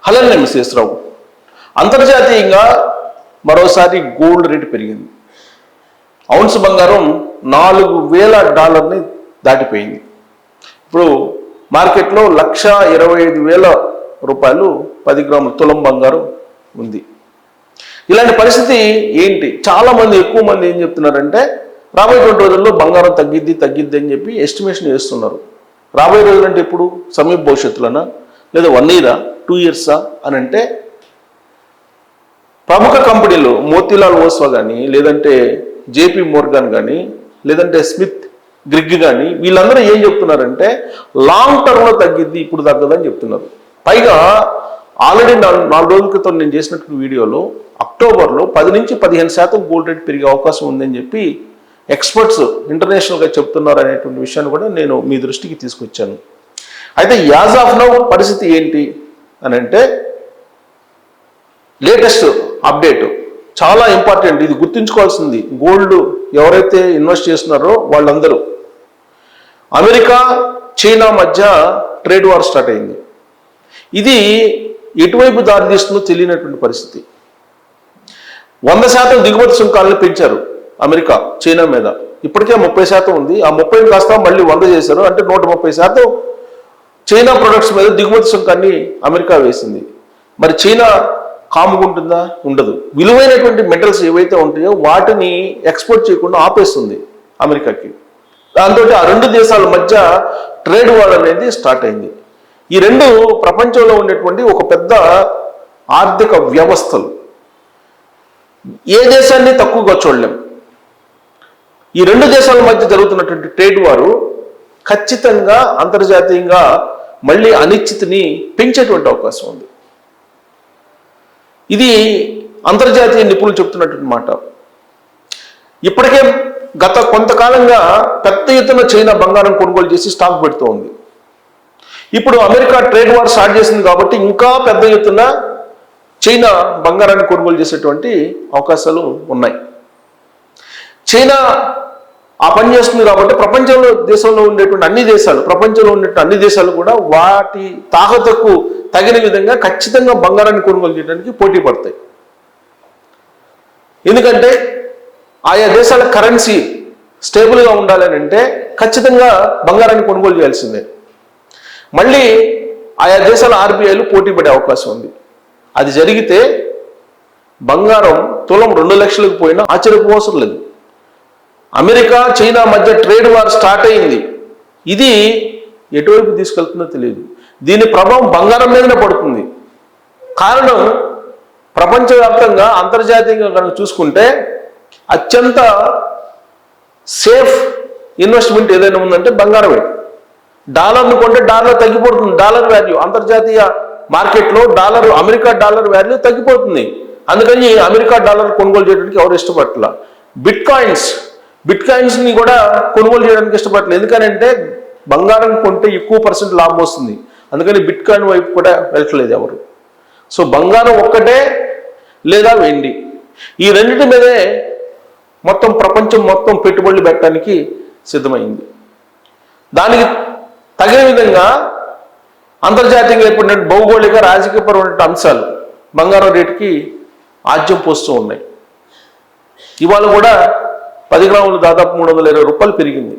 Hello నేను శేషరావు. అంతర్జాతీయంగా మరోసారి గోల్డ్ రేటు పెరిగింది. ఔన్స్ బంగారం $4,000 దాటిపోయింది. ఇప్పుడు మార్కెట్లో $1,25,000 10 గ్రాముల తులం బంగారం ఉంది. ఇలాంటి పరిస్థితి ఏంటి? చాలామంది ఎక్కువ మంది ఏం చెప్తున్నారంటే రాబోయేటువంటి రోజుల్లో బంగారం తగ్గిద్ది అని చెప్పి ఎస్టిమేషన్ చేస్తున్నారు. రాబోయే రోజులు అంటే ఇప్పుడు సమీప భవిష్యత్తులోనా, లేదా 1 ఇయరా, 2 ఇయర్సా అని అంటే ప్రముఖ కంపెనీలు మోతీలాల్ ఓస్వా కానీ, లేదంటే జేపీ మోర్గాన్ కానీ, లేదంటే స్మిత్ గ్రిగ్ కానీ, వీళ్ళందరూ ఏం చెప్తున్నారంటే లాంగ్ టర్మ్లో తగ్గిద్ది, ఇప్పుడు తగ్గదని చెప్తున్నారు. పైగా ఆల్రెడీ 4 రోజుల క్రితం నేను చేసినటువంటి వీడియోలో అక్టోబర్లో 10 నుంచి 15% గోల్డ్ రేట్ పెరిగే అవకాశం ఉందని చెప్పి ఎక్స్పర్ట్స్ ఇంటర్నేషనల్గా చెప్తున్నారు అనేటువంటి విషయాన్ని కూడా నేను మీ దృష్టికి తీసుకొచ్చాను. అయితే యాజ్ ఆఫ్ నౌ పరిస్థితి ఏంటి అని అంటే లేటెస్ట్ అప్డేట్ చాలా ఇంపార్టెంట్, ఇది గుర్తుంచుకోవాల్సింది. గోల్డ్ ఎవరైతే ఇన్వెస్ట్ చేస్తున్నారో వాళ్ళందరూ, అమెరికా చైనా మధ్య ట్రేడ్ వార్ స్టార్ట్ అయింది. ఇది ఎటువైపు దారితీస్తుందో తెలియనటువంటి పరిస్థితి. 100% దిగుమతి సుంకాలను పెంచారు అమెరికా చైనా మీద. ఇప్పటికే 30% ఉంది. ఆ 30 కాస్త మళ్ళీ 100 చేశారు. అంటే 130% చైనా ప్రొడక్ట్స్ మీద దిగుమతి సుంకాన్ని అమెరికా వేసింది. మరి చైనా కాముకుంటుందా? ఉండదు. విలువైనటువంటి మెటల్స్ ఏవైతే ఉంటాయో వాటిని ఎక్స్పోర్ట్ చేయకుండా ఆపేస్తుంది అమెరికాకి. దాంతో ఆ 2 దేశాల మధ్య ట్రేడ్ వార్ అనేది స్టార్ట్ అయింది. ఈ 2 ప్రపంచంలో ఉండేటువంటి ఒక పెద్ద ఆర్థిక వ్యవస్థలు. ఏ దేశాన్ని తక్కువగా చూడలేం. ఈ 2 దేశాల మధ్య జరుగుతున్నటువంటి ట్రేడ్ వారు ఖచ్చితంగా అంతర్జాతీయంగా మళ్ళీ అనిశ్చితిని పెంచేటువంటి అవకాశం ఉంది. ఇది అంతర్జాతీయ నిపుణులు చెప్తున్నటువంటి మాట. ఇప్పటికే గత కొంతకాలంగా పెద్ద ఎత్తున చైనా బంగారం కొనుగోలు చేసి స్టాక్ పెడుతూ ఉంది. ఇప్పుడు అమెరికా ట్రేడ్ వార్ స్టార్ట్ చేసింది కాబట్టి ఇంకా పెద్ద ఎత్తున చైనా బంగారాన్ని కొనుగోలు చేసేటువంటి అవకాశాలు ఉన్నాయి. చైనా ఆ పని చేస్తుంది కాబట్టి ప్రపంచంలో ఉండేటువంటి అన్ని దేశాలు కూడా వాటి తాకతుకు తగిన విధంగా ఖచ్చితంగా బంగారాన్ని కొనుగోలు చేయడానికి పోటీ పడతాయి. ఎందుకంటే ఆయా దేశాల కరెన్సీ స్టేబుల్గా ఉండాలని అంటే ఖచ్చితంగా బంగారాన్ని కొనుగోలు చేయాల్సిందే. మళ్ళీ ఆయా దేశాల ఆర్బీఐలు పోటీ పడే అవకాశం ఉంది. అది జరిగితే బంగారం తులం 2 లక్షలకు పోయినా ఆశ్చర్యపోవసరం లేదు. అమెరికా చైనా మధ్య ట్రేడ్ వార్ స్టార్ట్ అయింది. ఇది ఎటువైపు తీసుకెళ్తుందో తెలియదు. దీని ప్రభావం బంగారం మీదనే పడుతుంది. కారణం ప్రపంచవ్యాప్తంగా అంతర్జాతీయంగా కనుక చూసుకుంటే అత్యంత సేఫ్ ఇన్వెస్ట్మెంట్ ఏదైనా ఉందంటే బంగారమే. డాలర్ను కొంటే డాలర్ తగ్గిపోతుంది. డాలర్ వాల్యూ అంతర్జాతీయ మార్కెట్లో అమెరికా డాలర్ వాల్యూ తగ్గిపోతుంది. అందుకని అమెరికా డాలర్ కొనుగోలు చేయడానికి ఎవరు ఇష్టపడట్ల. బిట్ కాయిన్స్ని కూడా కొనుగోలు చేయడానికి ఇష్టపడలేదు. ఎందుకనంటే బంగారం కొంటే ఎక్కువ % లాభం వస్తుంది. అందుకని బిట్ కాయిన్ వైపు కూడా వెళ్ళట్లేదు ఎవరు. సో బంగారం ఒక్కటే లేదా వెండి, ఈ రెండింటి మీదే ప్రపంచం మొత్తం పెట్టుబడులు పెట్టడానికి సిద్ధమైంది. దానికి తగిన విధంగా అంతర్జాతీయంగా ఏర్పడిన భౌగోళిక రాజకీయపరమైన అంశాలు బంగారం రేటుకి ఆజ్యం పోస్తూ ఉన్నాయి. ఇవాళ కూడా 10 గ్రాములు దాదాపు $320 పెరిగింది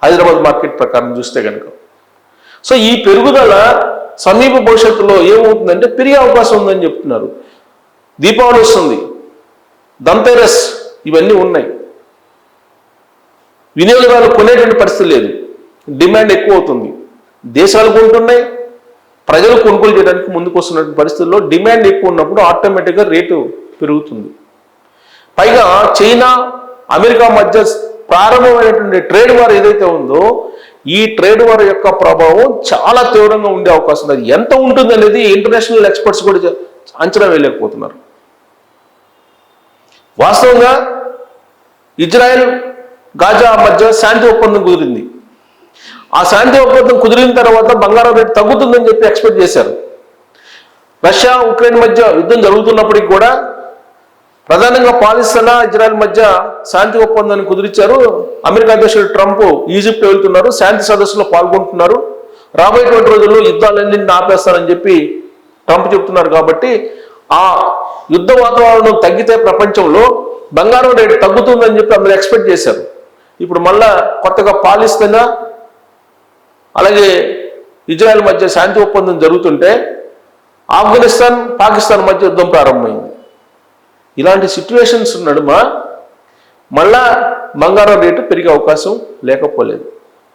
హైదరాబాద్ మార్కెట్ ప్రకారం చూస్తే కనుక. సో ఈ పెరుగుదల సమీప భవిష్యత్తులో ఏమవుతుందంటే పెరిగే అవకాశం ఉందని చెప్తున్నారు. దీపావళి వస్తుంది, ధన్తేరస్, ఇవన్నీ ఉన్నాయి. వినియోగదారులు కొనేటువంటి పరిస్థితి లేదు. డిమాండ్ ఎక్కువ అవుతుంది. దేశాలు కొంటున్నాయి, ప్రజలు కొనుగోలు చేయడానికి ముందుకు వస్తున్న పరిస్థితుల్లో డిమాండ్ ఎక్కువ ఉన్నప్పుడు ఆటోమేటిక్గా రేటు పెరుగుతుంది. పైగా చైనా అమెరికా మధ్య ప్రారంభమైనటువంటి ట్రేడ్ వార్ ఏదైతే ఉందో ఈ ట్రేడ్ వార్ యొక్క ప్రభావం చాలా తీవ్రంగా ఉండే అవకాశం ఉంది. ఎంత ఉంటుంది అనేది ఇంటర్నేషనల్ ఎక్స్పర్ట్స్ కూడా అంచనా వేయలేకపోతున్నారు. వాస్తవంగా ఇజ్రాయెల్ గాజా మధ్య శాంతి ఒప్పందం కుదిరింది. ఆ శాంతి ఒప్పందం కుదిరిన తర్వాత బంగారం రేటు తగ్గుతుందని చెప్పి ఎక్స్పెక్ట్ చేశారు. రష్యా ఉక్రెయిన్ మధ్య యుద్ధం జరుగుతున్నప్పటికీ కూడా ప్రధానంగా పాలస్తీనా ఇజ్రాయెల్ మధ్య శాంతి ఒప్పందాన్ని కుదిరించారు. అమెరికా అధ్యక్షుడు ట్రంప్ ఈజిప్ట్ వెళ్తున్నారు, శాంతి సదస్సులో పాల్గొంటున్నారు. రాబోయేటువంటి రోజుల్లో యుద్ధాలన్నింటినీ ఆపేస్తారని చెప్పి ట్రంప్ చెప్తున్నారు. కాబట్టి ఆ యుద్ధ వాతావరణం తగ్గితే ప్రపంచంలో బంగారం రేటు తగ్గుతుందని చెప్పి అందరూ ఎక్స్పెక్ట్ చేశారు. ఇప్పుడు మళ్ళా కొత్తగా పాలిస్తీనా అలాగే ఇజ్రాయెల్ మధ్య శాంతి ఒప్పందం జరుగుతుంటే ఆఫ్ఘనిస్తాన్ పాకిస్తాన్ మధ్య యుద్ధం ప్రారంభమైంది. ఇలాంటి సిచ్యువేషన్స్ నడుమ మళ్ళా బంగారం రేటు పెరిగే అవకాశం లేకపోలేదు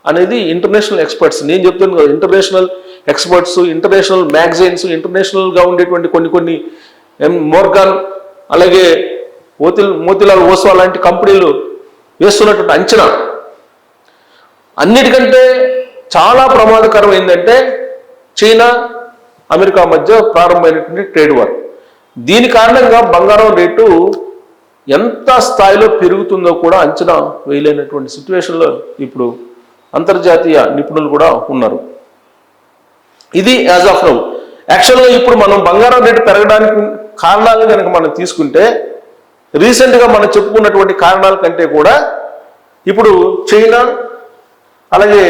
అనేది ఇంటర్నేషనల్ ఎక్స్పర్ట్స్, నేను చెప్తాను కదా, ఇంటర్నేషనల్ ఎక్స్పర్ట్స్, ఇంటర్నేషనల్ మ్యాగజైన్స్, ఇంటర్నేషనల్గా ఉండేటువంటి కొన్ని మోర్గాన్ అలాగే మోతిలాల్ ఓస్వా లాంటి కంపెనీలు వేస్తున్నటువంటి అంచనా. అన్నిటికంటే చాలా ప్రమాదకరం ఏంటంటే చైనా అమెరికా మధ్య ప్రారంభమైనటువంటి ట్రేడ్ వార్. దీని కారణంగా బంగారం రేటు ఎంత స్థాయిలో పెరుగుతుందో కూడా అంచనా వేయలేనటువంటి సిచ్యువేషన్లో ఇప్పుడు అంతర్జాతీయ నిపుణులు కూడా ఉన్నారు. ఇది యాజ్ ఆఫ్ నౌ. యాక్చువల్గా ఇప్పుడు మనం బంగారం రేటు పెరగడానికి కారణాలు కనుక మనం తీసుకుంటే రీసెంట్గా మనం చెప్పుకున్నటువంటి కారణాల కంటే కూడా ఇప్పుడు చైనా అలాగే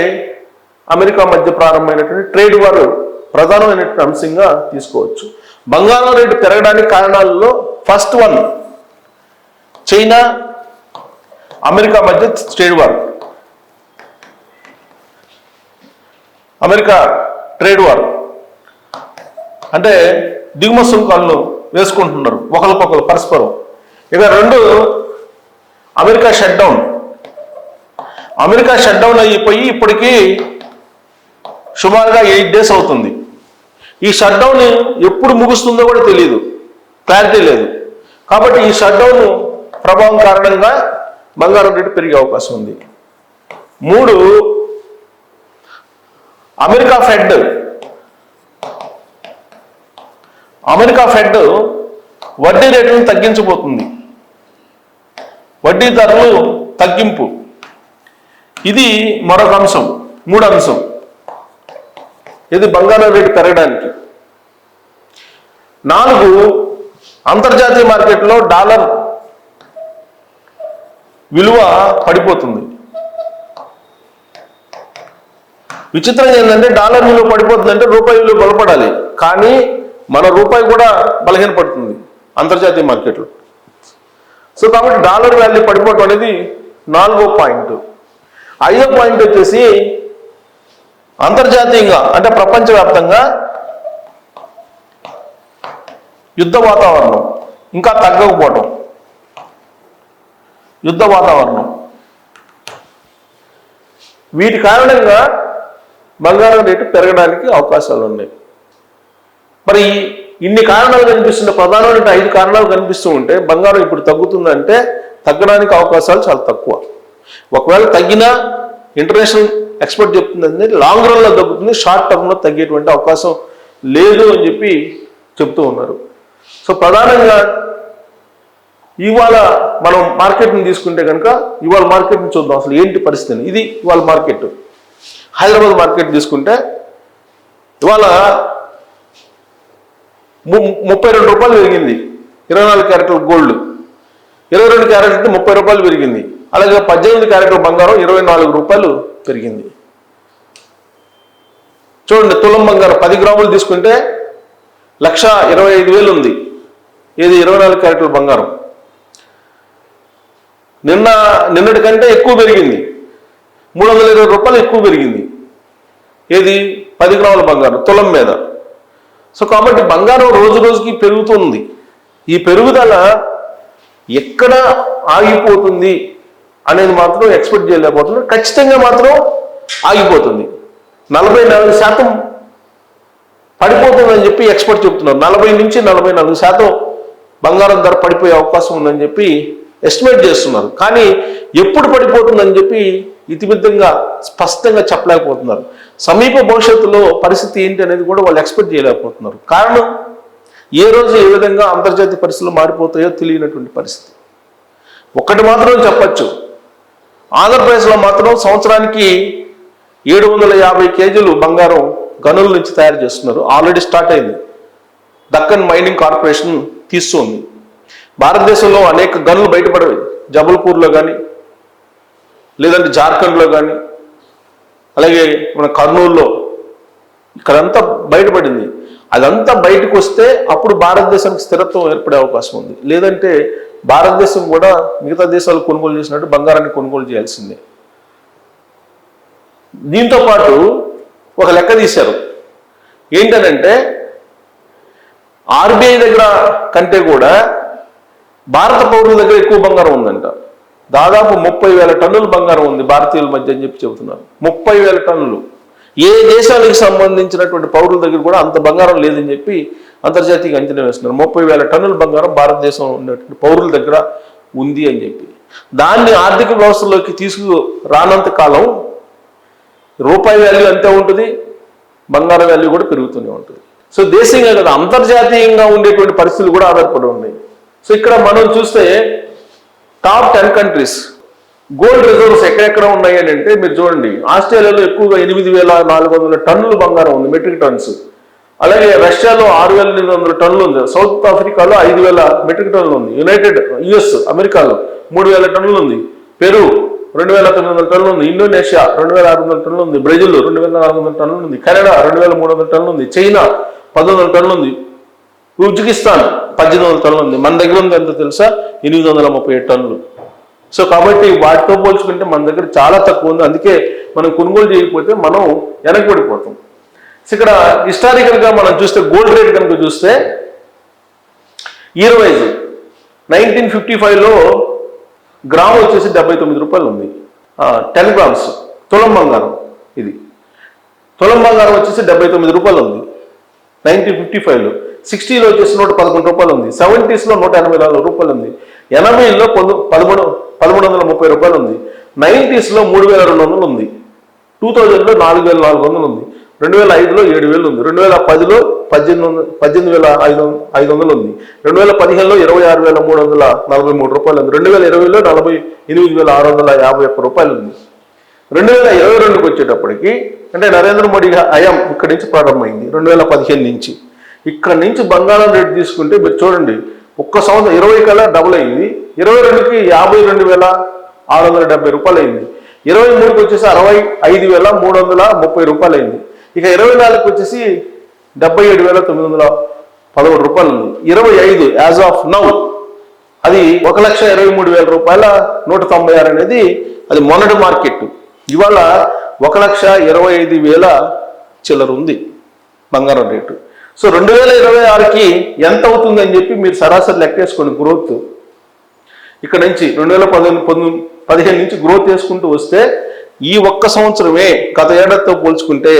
అమెరికా మధ్య ప్రారంభమైనటువంటి ట్రేడ్ వార్ ప్రధానమైనటువంటి అంశంగా తీసుకోవచ్చు. బంగారం రేటు పెరగడానికి కారణాలలో ఫస్ట్ వన్ చైనా అమెరికా మధ్య trade war. America trade war అంటే దిగుమతి సుంకాలను వేసుకుంటున్నారు ఒకరికొకరు పరస్పరం. ఇక రెండు America shut down. America shut down అయిపోయి ఇప్పటికీ సుమారుగా 8 days అవుతుంది. ఈ షట్ డౌన్ ఎప్పుడు ముగుస్తుందో కూడా తెలియదు, క్లారిటీ లేదు. కాబట్టి ఈ షట్ డౌన్ ప్రభావం కారణంగా బంగారం రేటు పెరిగే అవకాశం ఉంది. 3 అమెరికా ఫెడ్ వడ్డీ రేట్లను తగ్గించబోతుంది. వడ్డీ ధరలు తగ్గింపు ఇది మరొక అంశం. 3వ అంశం ఇది బంగారం రేటు పెరగడానికి. 4 అంతర్జాతీయ మార్కెట్లో డాలర్ విలువ పడిపోతుంది. విచిత్రంగా ఏంటంటే డాలర్ విలువ పడిపోతుందంటే రూపాయి విలువ బలపడాలి, కానీ మన రూపాయి కూడా బలహీనపడుతుంది అంతర్జాతీయ మార్కెట్లో. సో కాబట్టి డాలర్ వాల్యూ పడిపోవడం అనేది 4వ పాయింట్. 5వ పాయింట్ వచ్చేసి అంతర్జాతీయంగా అంటే ప్రపంచవ్యాప్తంగా యుద్ధ వాతావరణం ఇంకా తగ్గకపోవటం. యుద్ధ వాతావరణం వీటి కారణంగా బంగారం రేటు పెరగడానికి అవకాశాలు ఉన్నాయి. మరి ఇన్ని కారణాలు కనిపిస్తున్న ప్రధానమైన 5 కారణాలు కనిపిస్తూ ఉంటే బంగారం ఇప్పుడు తగ్గుతుందంటే తగ్గడానికి అవకాశాలు చాలా తక్కువ. ఒకవేళ తగ్గినా ఇంటర్నేషనల్ ఎక్స్పర్ట్ చెప్తుందంటే లాంగ్ రన్లో తగ్గుతుంది, షార్ట్ టర్మ్లో తగ్గేటువంటి అవకాశం లేదు అని చెప్పి చెప్తూ ఉన్నారు. సో ప్రధానంగా ఇవాళ మనం మార్కెట్ని తీసుకుంటే కనుక ఇవాళ మార్కెట్ని చూద్దాం అసలు ఏంటి పరిస్థితి. ఇది ఇవాళ మార్కెట్. హైదరాబాద్ మార్కెట్ తీసుకుంటే ఇవాళ 32 రూపాయలు పెరిగింది. 24 క్యారెట్ల గోల్డ్, 22 క్యారెట్లకి 30 రూపాయలు పెరిగింది. అలాగే 18 క్యారెట్ల బంగారం 24 రూపాయలు పెరిగింది. చూడండి, తులం బంగారం 10 గ్రాములు తీసుకుంటే 1,25,000 ఉంది. ఇది 24 క్యారెట్ల బంగారం. నిన్నటి కంటే ఎక్కువ పెరిగింది, 320 రూపాయలు ఎక్కువ పెరిగింది. ఏది 10 గ్రాముల బంగారం తులం మీద. సో కాబట్టి బంగారం రోజు రోజుకి పెరుగుతుంది. ఈ పెరుగుదల ఎక్కడ ఆగిపోతుంది అనేది మాత్రం ఎక్స్పెక్ట్ చేయలేకపోతున్నారు. ఖచ్చితంగా మాత్రం ఆగిపోతుంది. 44% పడిపోతుందని చెప్పి ఎక్స్పర్ట్ చెప్తున్నారు. 40 నుంచి 44% బంగారం ధర పడిపోయే అవకాశం ఉందని చెప్పి ఎస్టిమేట్ చేస్తున్నారు. కానీ ఎప్పుడు పడిపోతుందని చెప్పి ఇతిమితంగా స్పష్టంగా చెప్పలేకపోతున్నారు. సమీప భవిష్యత్తులో పరిస్థితి ఏంటి అనేది కూడా వాళ్ళు ఎక్స్పెక్ట్ చేయలేకపోతున్నారు. కారణం ఏ రోజు ఏ విధంగా అంతర్జాతీయ పరిస్థితులు మారిపోతాయో తెలియనటువంటి పరిస్థితి. ఒక్కటి మాత్రం చెప్పచ్చు, ఆంధ్రప్రదేశ్లో మాత్రం సంవత్సరానికి 750 కేజీలు బంగారం గనుల నుంచి తయారు చేస్తున్నారు. ఆల్రెడీ స్టార్ట్ అయింది. దక్కన్ మైనింగ్ కార్పొరేషన్ తీస్తుంది. భారతదేశంలో అనేక గనులు బయటపడవి. జబల్పూర్లో కానీ లేదంటే జార్ఖండ్లో కానీ అలాగే మన కర్నూలులో ఇక్కడంతా బయటపడింది. అదంతా బయటకు వస్తే అప్పుడు భారతదేశానికి స్థిరత్వం ఏర్పడే అవకాశం ఉంది. లేదంటే భారతదేశం కూడా మిగతా దేశాలు కొనుగోలు చేసినట్టు బంగారాన్ని కొనుగోలు చేయాల్సిందే. దీంతో పాటు ఒక లెక్క తీశారు. ఏంటనంటే ఆర్బీఐ దగ్గర కంటే కూడా భారత పౌరుల దగ్గర ఎక్కువ బంగారం ఉందంట. దాదాపు 30,000 టన్నులు బంగారం ఉంది భారతీయుల మధ్య అని చెప్పి చెబుతున్నారు. 30,000 టన్నులు. ఏ దేశానికి సంబంధించినటువంటి పౌరుల దగ్గర కూడా అంత బంగారం లేదని చెప్పి అంతర్జాతీయ అంచనా వేస్తున్నారు. 30,000 టన్నుల బంగారం భారతదేశంలో ఉన్నటువంటి పౌరుల దగ్గర ఉంది అని చెప్పి. దాన్ని ఆర్థిక వ్యవస్థలోకి తీసుకురానంత కాలం రూపాయి వాల్యూ అంతే ఉంటుంది, బంగారం వాల్యూ కూడా పెరుగుతూనే ఉంటుంది. సో దేశీయంగా కదా అంతర్జాతీయంగా ఉండేటువంటి పరిస్థితులు కూడా ఆధారపడి ఉన్నాయి. సో ఇక్కడ మనం చూస్తే టాప్ 10 కంట్రీస్ గోల్డ్ రిజర్వ్స్ ఎక్కడెక్కడ ఉన్నాయి అని అంటే మీరు చూడండి. ఆస్ట్రేలియాలో ఎక్కువగా 8,400 టన్నులు బంగారం ఉంది, మెట్రిక్ టన్స్. అలాగే రష్యాలో 6,800 టన్నులు ఉంది. సౌత్ ఆఫ్రికాలో 5,000 మెట్రిక్ టన్నులు ఉంది. యుఎస్ అమెరికాలో 3,000 టన్నులు ఉంది. పెరు 2,900 టన్నులు ఉంది. ఇండోనేషియా 2,600 టన్నులు ఉంది. బ్రెజిల్ 2,400 టన్నులు ఉంది. కెనడా 2,300 టన్నులు ఉంది. చైనా 1,100 టన్నులు ఉంది. ఉజ్బెకిస్తాన్ 1,800 టన్నులు ఉంది. మన దగ్గర ఉంది ఎంత తెలుసా? 837 టన్నులు. సో కాబట్టి వాటితో పోల్చుకుంటే మన దగ్గర చాలా తక్కువ ఉంది. అందుకే మనం కొనుగోలు చేయకపోతే మనం వెనకబడిపోతాం. ఇక్కడ హిస్టారికల్గా మనం చూస్తే గోల్డ్ రేట్ కనుక చూస్తే ఇయర్ వైజ్ 1955లో గ్రామ్ వచ్చేసి 79 రూపాయలు ఉంది. 10 గ్రామ్స్ తులం బంగారం. ఇది తులం బంగారం వచ్చేసి 79 రూపాయలు ఉంది 1955లో. 60లో వచ్చేసి 111 రూపాయలు ఉంది. 70స్లో 184 రూపాయలు ఉంది. 80లో 1,330 రూపాయలు ఉంది. 90స్లో 3,200 ఉంది. 2000లో 4,400 ఉంది. 2005లో 7,000 ఉంది. 2010లో 18,500 ఉంది. 2015లో 26,343 రూపాయలు ఉంది. 2020లో 48,651 రూపాయలు ఉంది. 2022కి వచ్చేటప్పటికి అంటే నరేంద్ర మోడీ హయాం ఇక్కడి నుంచి ప్రారంభమైంది. 2015 నుంచి ఇక్కడి నుంచి బంగారం రేటు తీసుకుంటే మీరు చూడండి, ఒక్క సంవత్సరం 20 కల్లా డబుల్ అయింది. 22కి 52,670 రూపాయలు అయింది. 23కి వచ్చేసి 65,330 రూపాయలు అయింది. ఇక 24కి వచ్చేసి 77,911 రూపాయలు ఉంది. 25 యాజ్ ఆఫ్ నౌ అది 1,23,000 రూపాయల 196 అనేది అది మొన్నటి మార్కెట్. ఇవాళ 1,25,000 చిల్లర ఉంది బంగారం రేటు. సో 2026కి ఎంత అవుతుంది అని చెప్పి మీరు సరాసరి లెక్కేసుకోండి. గ్రోత్ ఇక్కడ నుంచి 2015 నుంచి గ్రోత్ చేసుకుంటూ వస్తే ఈ ఒక్క సంవత్సరమే గత ఏడాదితో పోల్చుకుంటే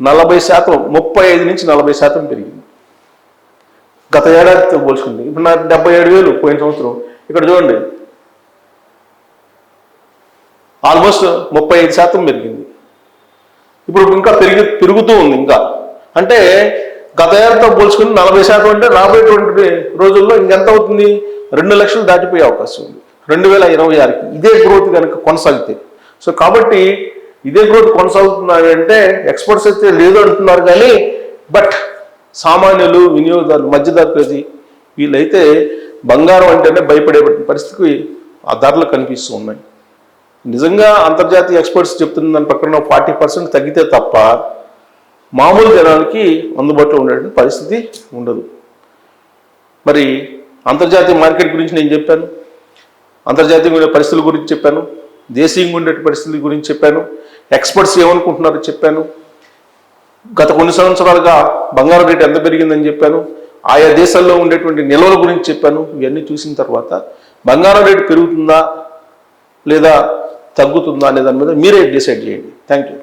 40%, 35 నుంచి 40% పెరిగింది గత ఏడాదితో పోల్చుకుంటే. ఇప్పుడు నాకు 77,000 పోయిన సంవత్సరం. ఇక్కడ చూడండి ఆల్మోస్ట్ 35% పెరిగింది. ఇప్పుడు ఇంకా పెరుగుతూ ఉంది. ఇంకా అంటే గత ఏడాదితో పోల్చుకుని 40% అంటే రాబోయేటువంటి రోజుల్లో ఇంకెంత అవుతుంది? 2 లక్షలు దాటిపోయే అవకాశం ఉంది 2026కి ఇదే గ్రోత్ కనుక కొనసాగితే. సో కాబట్టి ఇదే గ్రోత్ కొనసాగుతున్నారంటే ఎక్స్పర్ట్స్ అయితే లేదు అంటున్నారు కానీ బట్ సామాన్యులు, వినియోగదారులు, మధ్యతరగతి వీళ్ళైతే బంగారం అంటేనే భయపడే పరిస్థితికి ఆ ధరలు కనిపిస్తూ ఉన్నాయి. నిజంగా అంతర్జాతీయ ఎక్స్పర్ట్స్ చెప్తున్న దాని ప్రకారం 40% తగ్గితే తప్ప మామూలు జనానికి అందుబాటులో ఉండేటువంటి పరిస్థితి ఉండదు. మరి అంతర్జాతీయ మార్కెట్ గురించి నేను చెప్పాను, అంతర్జాతీయ పరిస్థితుల గురించి చెప్పాను, దేశీయంగా ఉండే పరిస్థితుల గురించి చెప్పాను, ఎక్స్పర్ట్స్ ఏమనుకుంటున్నారో చెప్పాను, గత కొన్ని సంవత్సరాలుగా బంగారం రేటు ఎంత పెరిగిందని చెప్పాను, ఆయా దేశాల్లో ఉండేటువంటి నిల్వల గురించి చెప్పాను. ఇవన్నీ చూసిన తర్వాత బంగారం రేటు పెరుగుతుందా లేదా తగ్గుతుందా అనే దాని మీద మీరే డిసైడ్ చేయండి. Thank you.